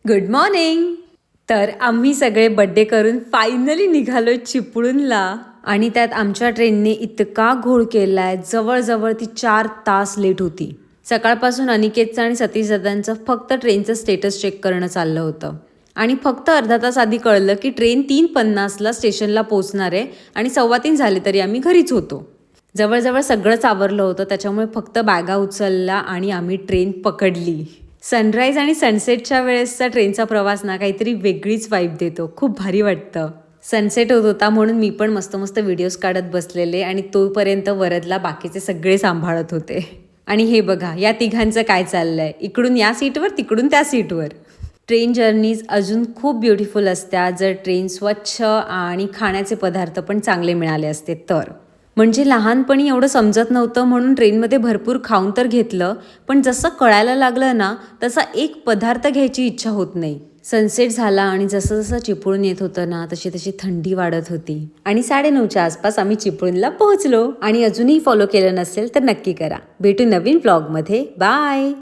Good morning. तर आम्ही सगळे बड्डे करून फायनली निघालो चिपळूणला आणि त्यात आमच्या ट्रेनने इतका घोळ केलाय, जवळजवळ ती 4 तास लेट होती. सकाळपासून अनिकेतचं आणि सतीश दादांचं फक्त ट्रेनचं स्टेटस चेक करणं चाललं होतं आणि फक्त अर्धा तास आधी कळलं की ट्रेन 3:50ला स्टेशनला पोहोचणार आहे आणि 2:15 झाले तरी आम्ही घरीच होतो. जवळजवळ सगळंच आवरलं होतं, त्याच्यामुळे फक्त बॅगा उचलला आणि आम्ही ट्रेन पकडली. सनराईज आणि सनसेटच्या वेळेसचा ट्रेनचा प्रवास ना काहीतरी वेगळीच वाईब देतो, खूप भारी वाटतं. सनसेट होत होता म्हणून मी पण मस्त मस्त व्हिडिओज काढत बसलेले आणि तोपर्यंत वरदला बाकीचे सगळे सांभाळत होते. आणि हे बघा या तिघांचं काय चाललंय, इकडून या सीटवर तिकडून त्या सीटवर. ट्रेन जर्नीज अजून खूप ब्युटिफुल असतात जर ट्रेन स्वच्छ आणि खाण्याचे पदार्थ पण चांगले मिळाले असते तर. म्हणजे लहानपणी एवढं समजत नव्हतं म्हणून ट्रेनमध्ये भरपूर खाऊन तर घेतलं, पण जसं कळायला लागलं ना तसा एक पदार्थ घ्यायची इच्छा होत नाही. सनसेट झाला आणि जसं जसं चिपळूण येत होतं ना तशी तशी थंडी वाढत होती आणि 9:30च्या आसपास आम्ही चिपळूणला पोहोचलो. आणि अजूनही फॉलो केलं नसेल तर नक्की करा. भेटू नवीन व्लॉगमध्ये. बाय.